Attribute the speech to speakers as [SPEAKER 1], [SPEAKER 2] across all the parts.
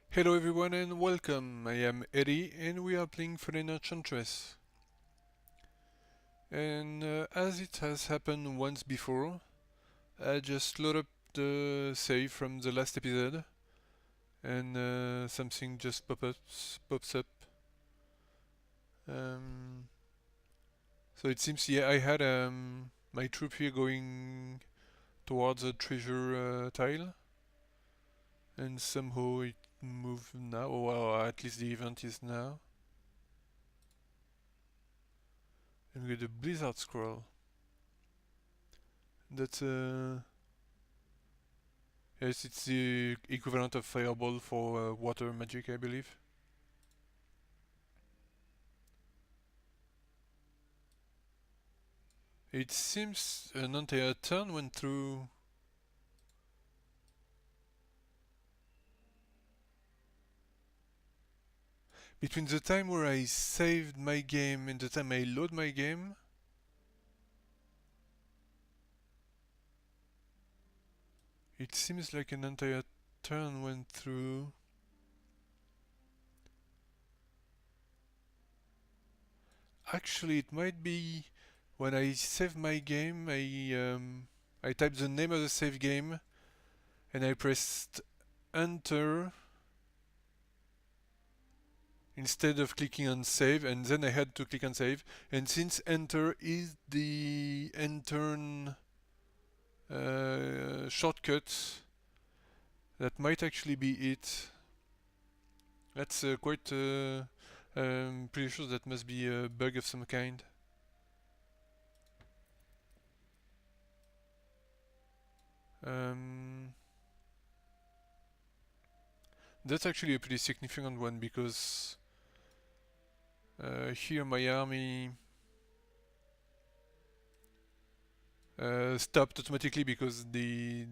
[SPEAKER 1] Hello everyone and welcome. I am Eddie and we are playing Fallen Enchantress. And as it has happened once before, I just load up the save from the last episode and something just pops up. Um, so it seems, yeah, I had my troop here going towards a treasure tile, and somehow it moved now, or at least the event is now. And we get a blizzard scroll. That's yes, it's the equivalent of fireball for water magic, I believe. It seems an entire turn went through. Between the time where I saved my game and the time I load my game, it seems like an entire turn went through. Actually, it might be when I saved my game, I typed the name of the save game and I pressed enter instead of clicking on save, and then I had to click on save. And since enter is the enter shortcut, that might actually be it. That's quite. I'm pretty sure that must be a bug of some kind. Um, that's actually a pretty significant one because here my army stopped automatically because the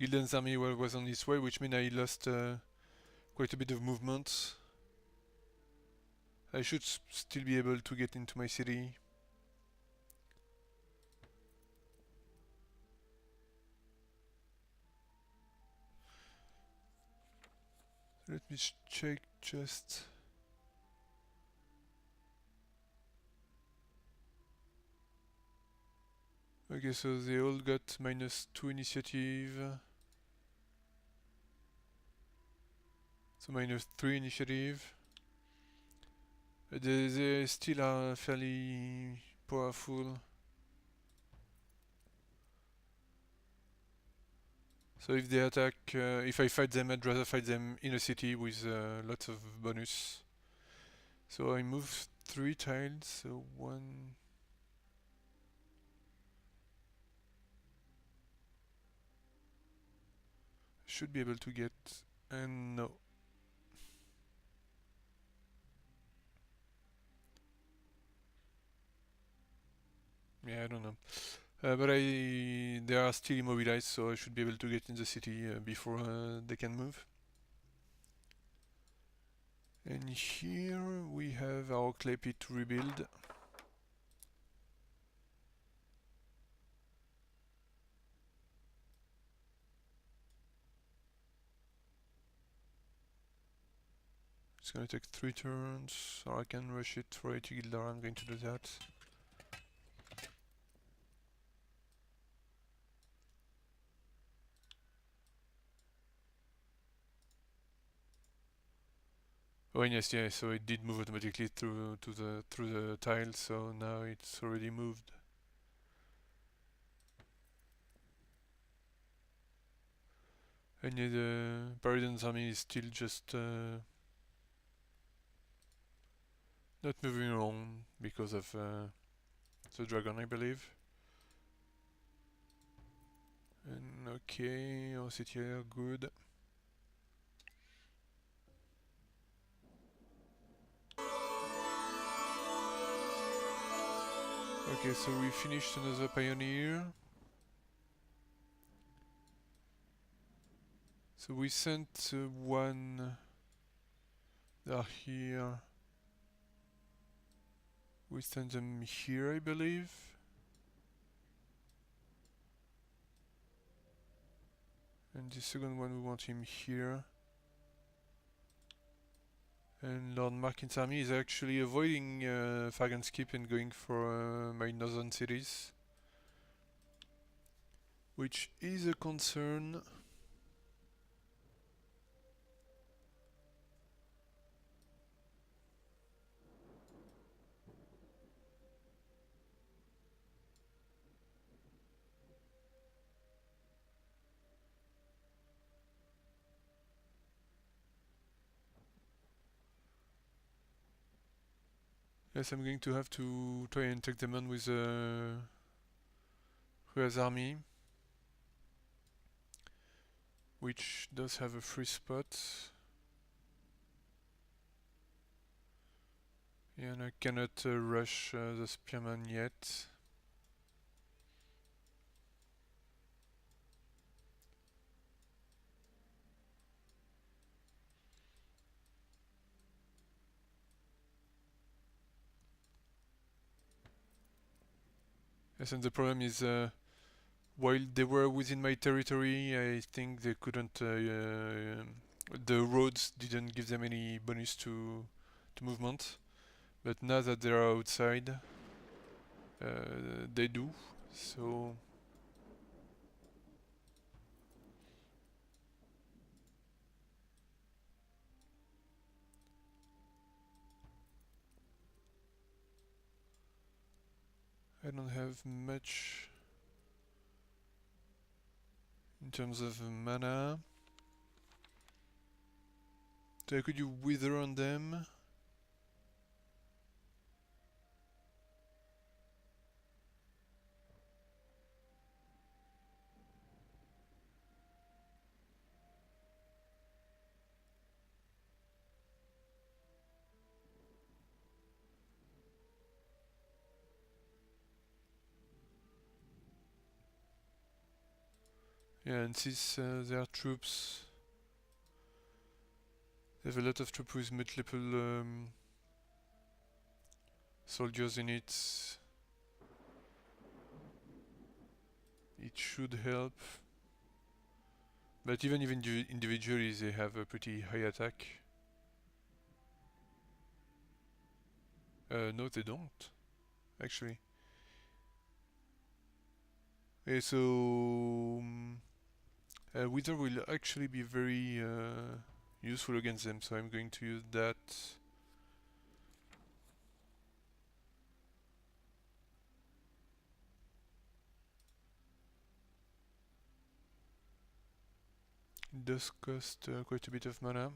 [SPEAKER 1] Gildan's army was on its way, which means I lost quite a bit of movement. I should still be able to get into my city. Let me check just. Okay, so they all got -2 initiative. So -3 initiative. They still are fairly powerful. So if they attack, if I fight them, I'd rather fight them in a city with lots of bonus. So I move 3 tiles, so 1. Should be able to get, and no. Yeah, I don't know. But they are still immobilized, so I should be able to get in the city before they can move. And here we have our clay pit to rebuild. It's gonna take 3 turns, or I can rush it for 80 guildar. I'm going to do that. Oh, and yes, yeah, so it did move automatically through the tile, so now it's already moved. And yeah, the Paradon's army is still just not moving along because of the dragon, I believe. And okay, our city are good. Okay, so we finished another pioneer. So we sent one. They are here. We send them here, I believe. And the second one we want him here. And Lord Markin's army is actually avoiding Fagan's Keep and going for my northern cities, which is a concern. Yes, I'm going to have to try and take them on with Hua's army, which does have a free spot. Yeah, and I cannot rush the spearman yet. Yes, and the problem is while they were within my territory, I think they couldn't. The roads didn't give them any bonus to movement, but now that they are outside, they do. So I don't have much in terms of mana. So could you wither on them? Yeah, and since their troops, they have a lot of troops with multiple soldiers in it. It should help. But even individually, they have a pretty high attack. No, they don't, actually. Okay, so Wither will actually be very useful against them, so I'm going to use that. It does cost quite a bit of mana.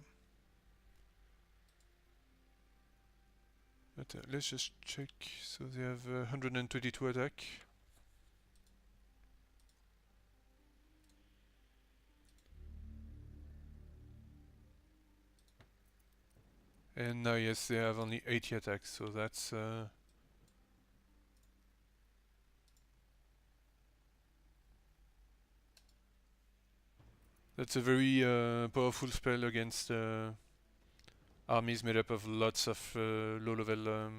[SPEAKER 1] But let's just check. So they have 122 attack. And now, yes, they have only 80 attacks, so that's a very powerful spell against armies made up of lots of low-level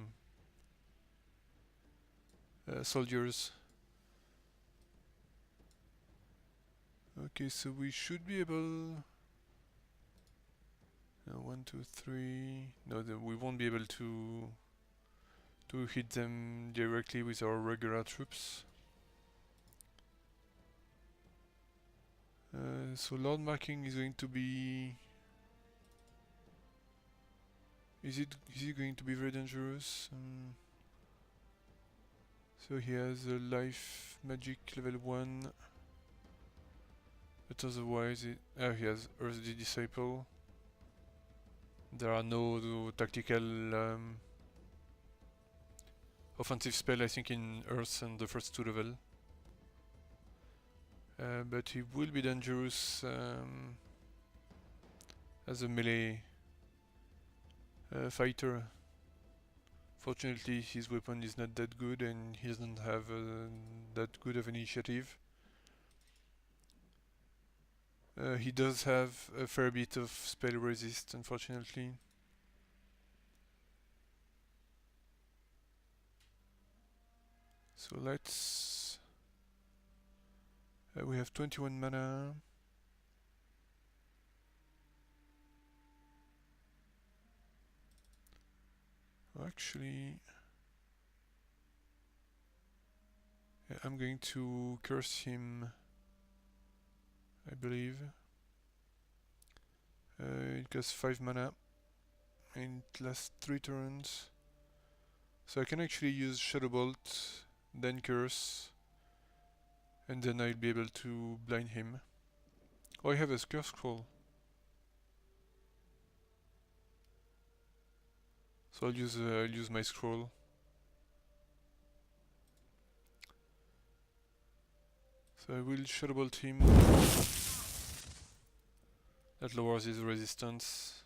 [SPEAKER 1] soldiers. Okay, so we should be able... 1, 2, 3... No, we won't be able to hit them directly with our regular troops. So Lord Marking is going to be... Is he going to be very dangerous? So he has a life magic level 1. But otherwise he has Earth the Disciple. There are no tactical offensive spell, I think, in Earth and the first 2 level. But he will be dangerous as a melee fighter. Fortunately, his weapon is not that good and he doesn't have that good of an initiative. He does have a fair bit of spell resist, unfortunately. So let's... we have 21 mana. Actually, yeah, I'm going to curse him, I believe. It costs 5 mana and it lasts 3 turns. So I can actually use Shadow Bolt, then curse, and then I'll be able to blind him. Oh, I have a curse scroll. So I'll use my scroll. So I will Shadow Bolt him. That lowers his resistance.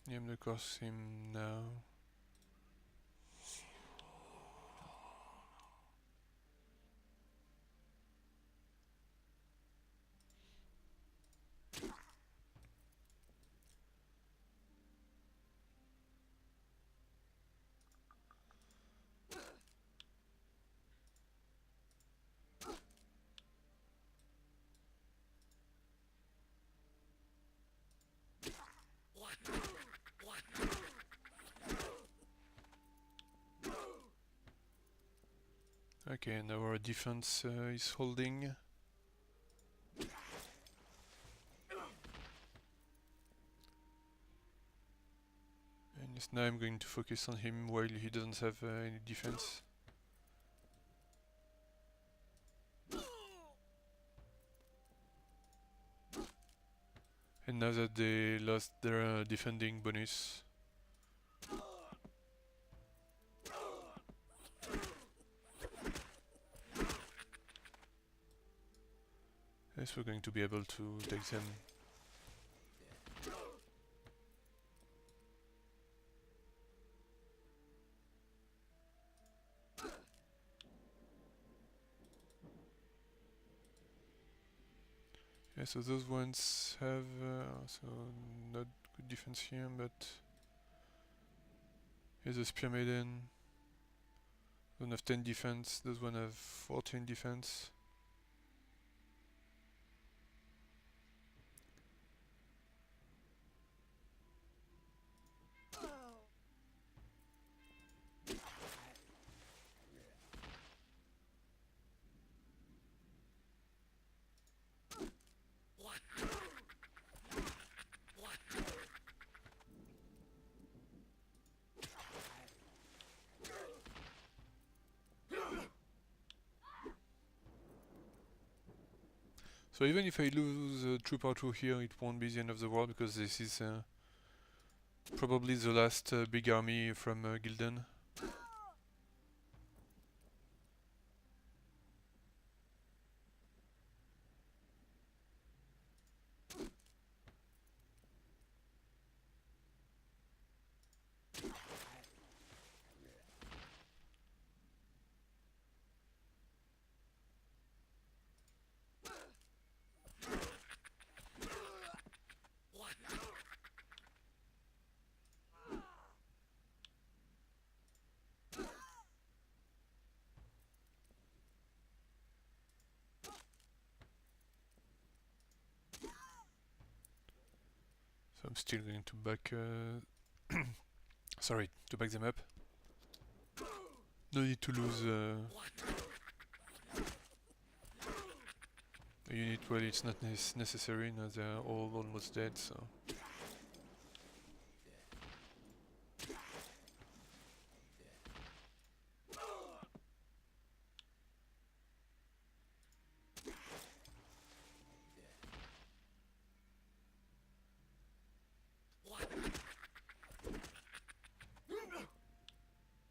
[SPEAKER 1] Yeah, I'm gonna curse him now. Okay, and our defense is holding. And yes, now I'm going to focus on him while he doesn't have any defense. And now that they lost their defending bonus, yes, we're going to be able to take them. Yeah, so those ones have so not good defense here, but here's a Spear Maiden. One have 10 defense, those one have 14 defense. So even if I lose Troop R2 here, it won't be the end of the world, because this is probably the last big army from Gildan. So I'm still going to back sorry, to back them up. No need to lose a unit while it's not necessary. Now they're all almost dead, so. So I'm still going to back. Sorry, to back them up. No need to lose a unit while it's not necessary. Now they're all almost dead, so. So I'm still going to back. Sorry, to back them up. No need to lose a unit while it's not necessary. Now they're all almost dead, so. So I'm still going to back. Sorry, to back them up. No need to lose a unit while it's not necessary. Now they're all almost dead, so.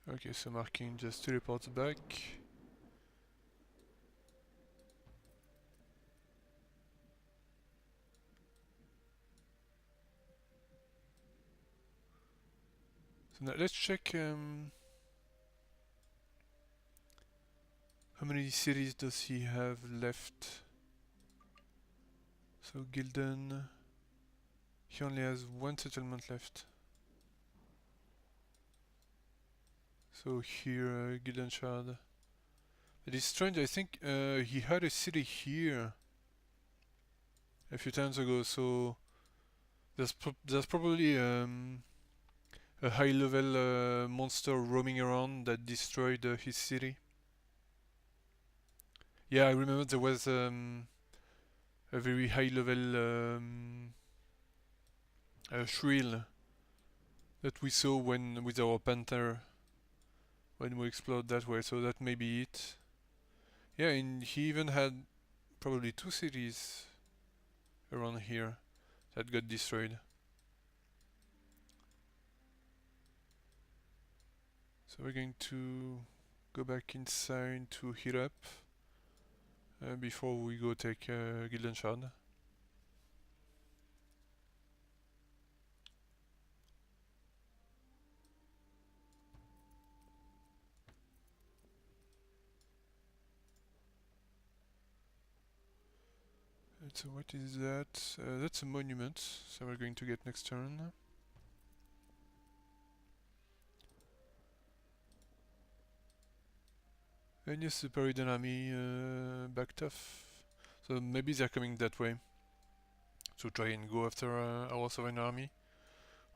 [SPEAKER 1] Okay, so marking just teleports back. So now let's check how many cities does he have left. So Gildan, he only has one settlement left. So here, Gildan Shard. It is strange, I think he had a city here a few times ago, so there's probably a high level monster roaming around that destroyed his city. Yeah, I remember there was a very high level shrill that we saw when with our panther when we explored that way, so that may be it. Yeah, and he even had probably two cities around here that got destroyed. So we're going to go back inside to heat up before we go take Gildan Shard. So what is that? That's a monument, so we're going to get next turn. And yes, the Paragon army backed off. So maybe they're coming that way to try and go after our Sovereign army.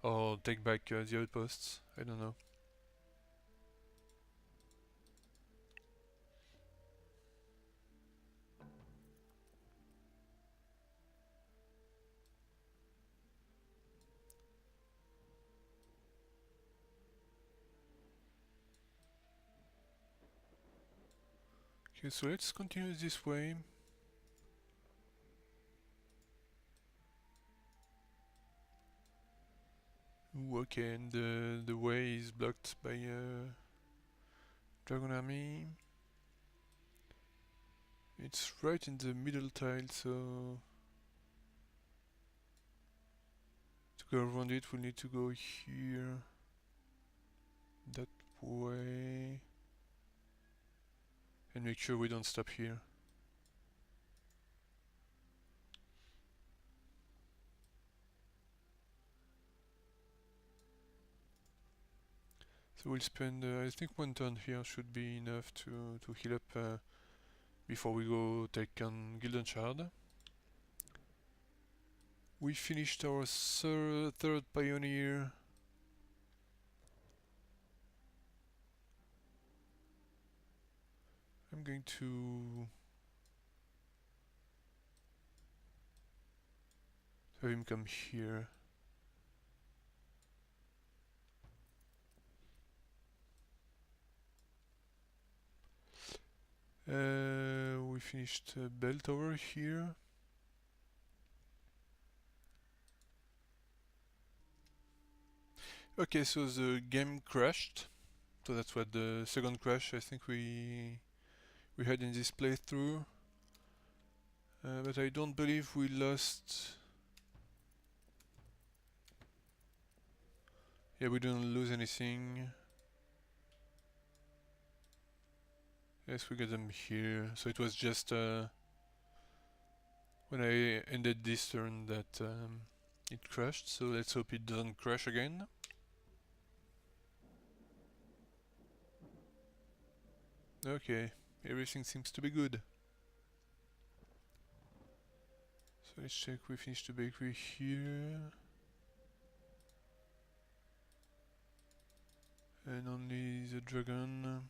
[SPEAKER 1] Or take back the outposts, I don't know. Okay, so let's continue this way. Ooh, okay, and the way is blocked by Dragon Army. It's right in the middle tile, so to go around it we'll need to go here, that way, and make sure we don't stop here. So we'll spend, I think one turn here should be enough to heal up before we go take on Gildan Shard. We finished our third Pioneer. I'm going to have him come here. We finished belt over here. Okay, so the game crashed. So that's what the second crash I think we had in this playthrough. But I don't believe we lost. Yeah, we didn't lose anything. Yes, we got them here. So it was just when I ended this turn that it crashed. So let's hope it doesn't crash again. Okay, everything seems to be good. So let's check, we finished the bakery here. And only the dragon.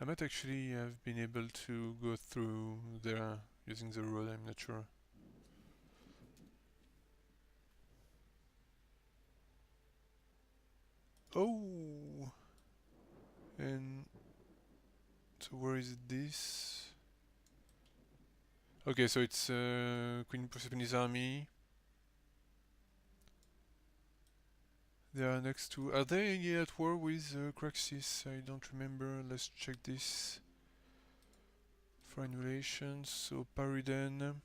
[SPEAKER 1] I might actually have been able to go through there using the road, I'm not sure. Oh! And so where is this? Okay, so it's Queen Persephone's army. They are next to... Are they at war with Craxis? I don't remember. Let's check this. Foreign relations. So Pariden.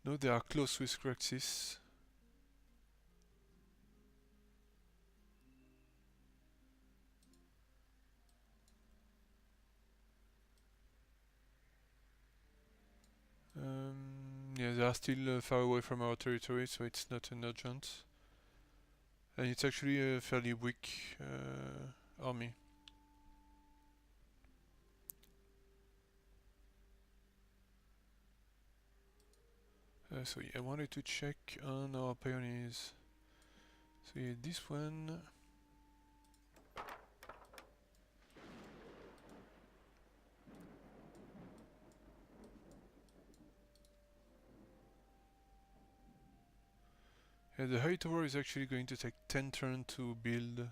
[SPEAKER 1] No, they are close with Craxis. Yeah, they are still far away from our territory, so it's not an urgent. And it's actually a fairly weak army. So yeah, I wanted to check on our pioneers. So yeah, this one. Yeah, the high tower is actually going to take 10 turns to build.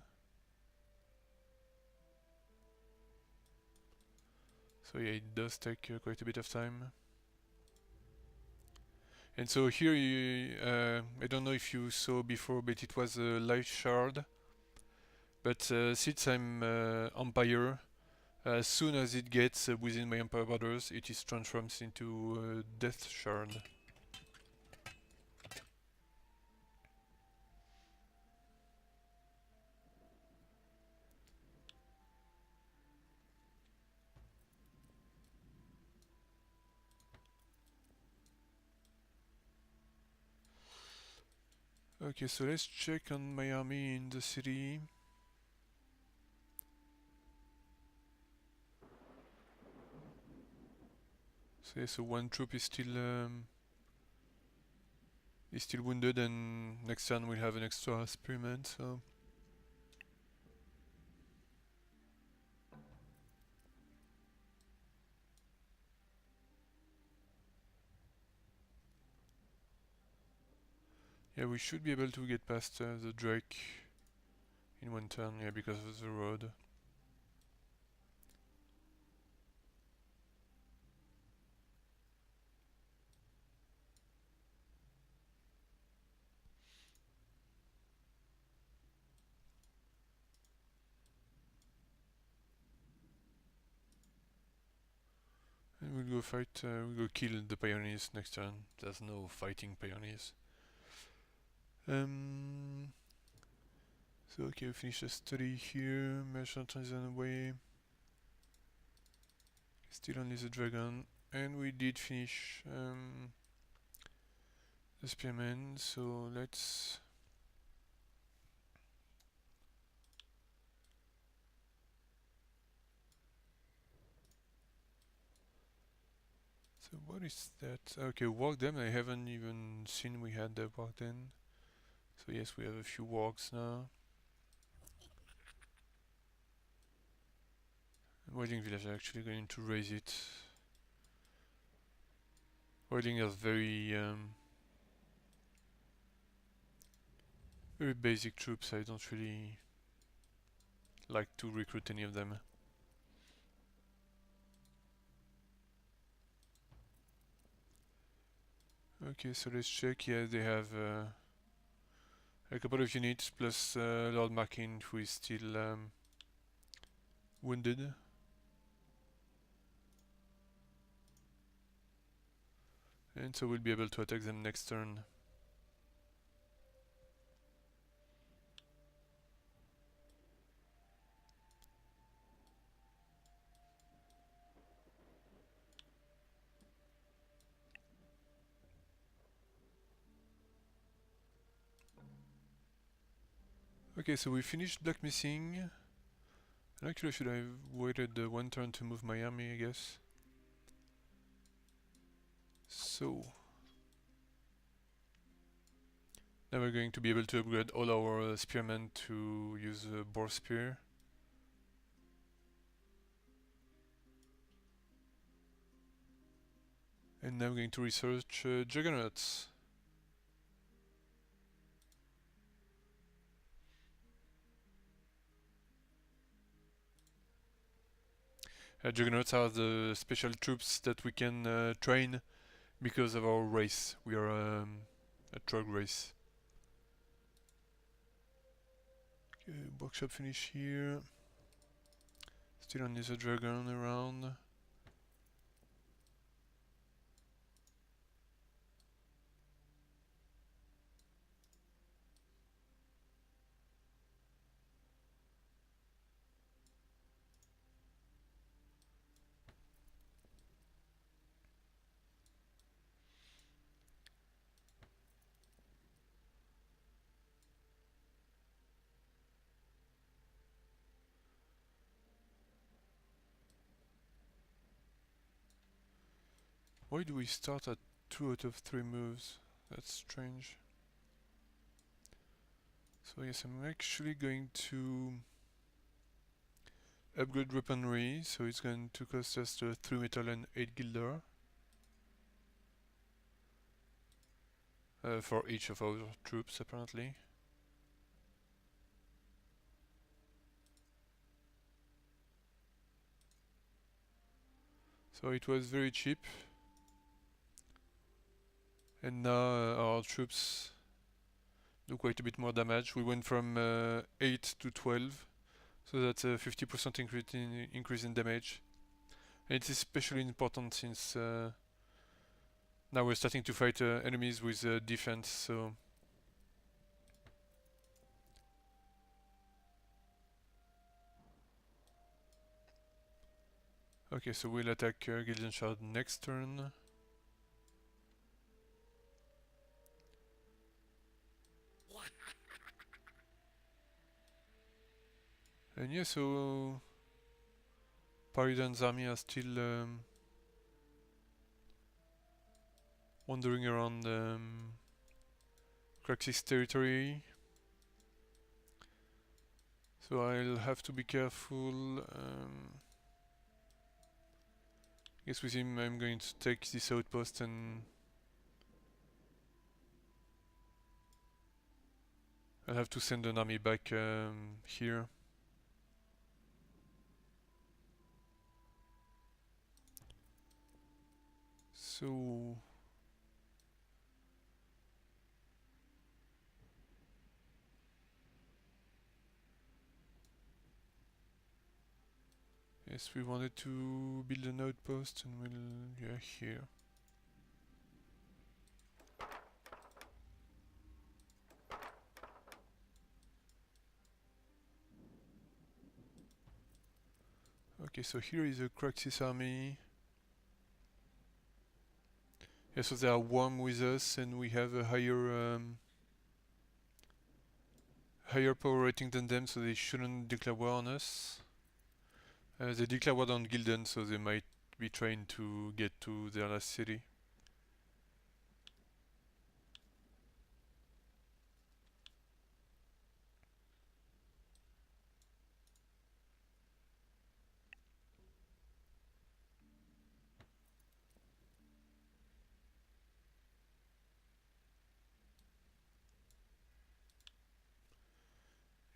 [SPEAKER 1] So yeah, it does take quite a bit of time. And so here, I don't know if you saw before, but it was a life shard. But since I'm Empire, as soon as it gets within my Empire borders, it is transformed into Death Shard. Okay, so let's check on my army in the city. So yeah, so one troop is still wounded, and next turn we'll have an extra spearman. So yeah, we should be able to get past the Drake in one turn. Yeah, because of the road. And we'll go fight, we'll go kill the pioneers next turn. There's no fighting pioneers. So okay, we finish the study here. Merchant is on the way. Still only the dragon. And we did finish the spearman, so let's... So what is that? Okay, walk them. I haven't even seen we had the walk then. So yes, we have a few walks now. Wedding village are actually going to raise it. Wedding is very basic troops. I don't really like to recruit any of them. Okay, so let's check. Yeah, they have a couple of units plus Lord Markin, who is still wounded. And so we'll be able to attack them next turn. Okay, so we finished blacksmithing. Actually, I should have waited one turn to move my army, I guess. So now we're going to be able to upgrade all our spearmen to use a boar spear. And now we're going to research juggernauts. Juggernauts are the special troops that we can train because of our race. We are a truck race. Okay, workshop finish here. Still another dragon around. Why do we start at 2 out of 3 moves? That's strange. So yes, I'm actually going to upgrade weaponry, so it's going to cost us 3 metal and 8 guilder for each of our troops apparently. So it was very cheap, and now our troops do quite a bit more damage. We went from 8 to 12, so that's a 50% increase in damage. And it's especially important since now we're starting to fight enemies with defense, so... Okay, so we'll attack Gildan Shard next turn. And yeah, so Paridan's army are still wandering around Craxis territory. So I'll have to be careful. I guess with him I'm going to take this outpost and I'll have to send an army back here. So... yes, we wanted to build an outpost and we'll... yeah, here. Okay, so here is a Craxis army. Yeah, so they are warm with us and we have a higher power rating than them, so they shouldn't declare war on us. They declare war on Gildan, so they might be trying to get to their last city.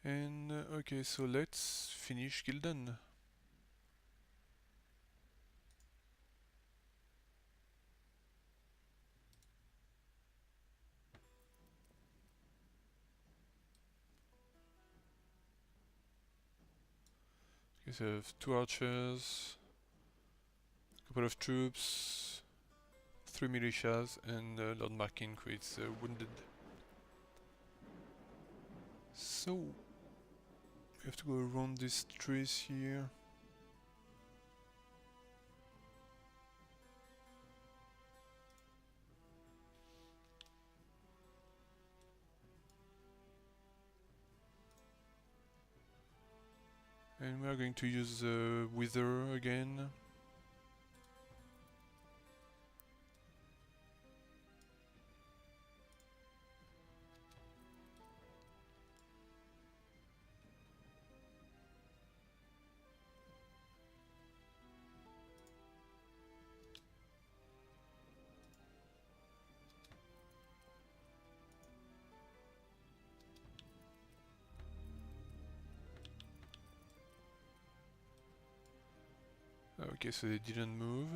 [SPEAKER 1] And okay, so let's finish Gildan. Okay, so I have 2 archers, a couple of troops, 3 militias, and Lord Markin, who is wounded. So we have to go around these trees here. And we are going to use Wither again. Okay, so they didn't move.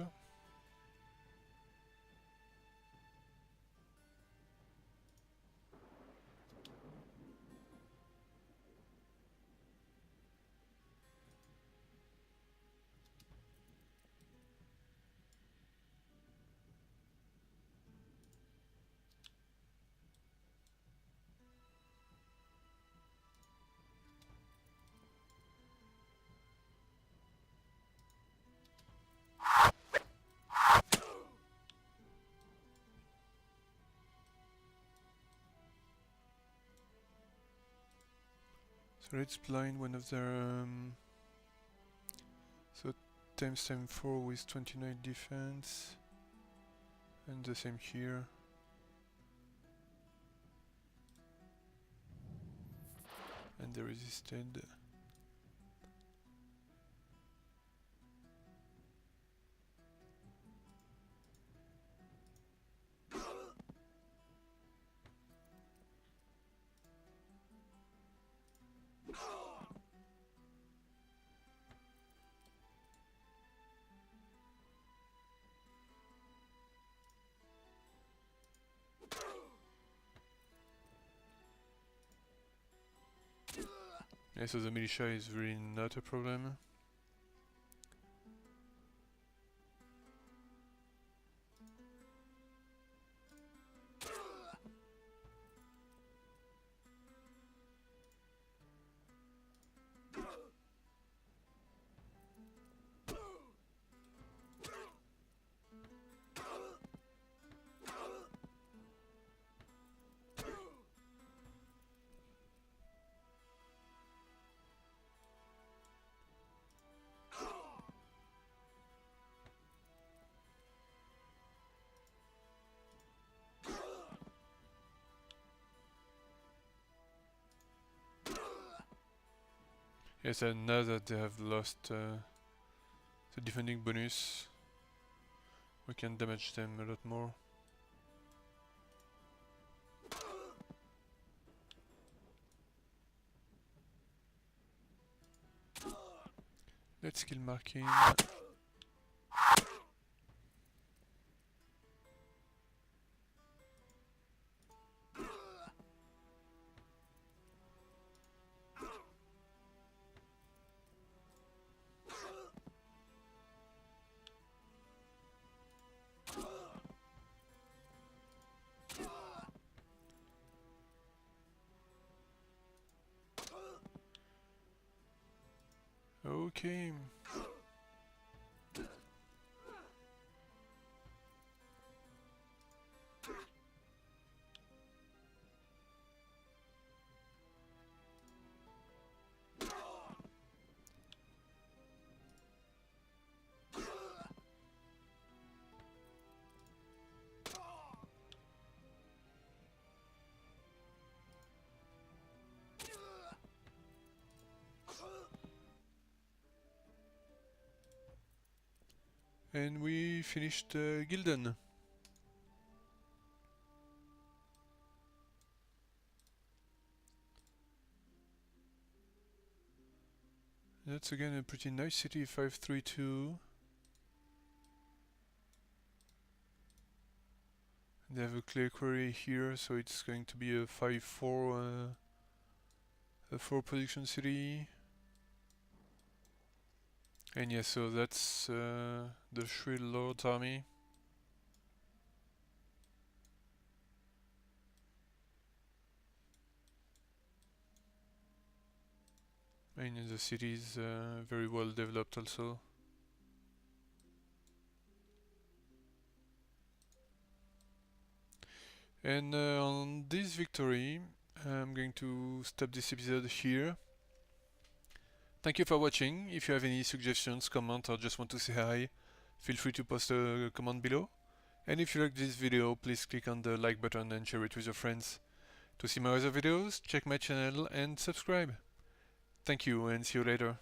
[SPEAKER 1] So let's blind one of their so times time 4 with 29 defense, and the same here. And they resisted. Yeah, so the militia is really not a problem. Yes, and now that they have lost the defending bonus, we can damage them a lot more. Let's kill Markin. Okay. And we finished Gildan. That's again a pretty nice city, 532. They have a clear quarry here, so it's going to be a 5-4 a 4 production city. And yeah, so that's the Shrill Lord's army. And the city is very well developed also. And on this victory, I'm going to stop this episode here. Thank you for watching. If you have any suggestions, comment, or just want to say hi, feel free to post a comment below. And if you like this video, please click on the like button and share it with your friends. To see my other videos, check my channel and subscribe. Thank you and see you later.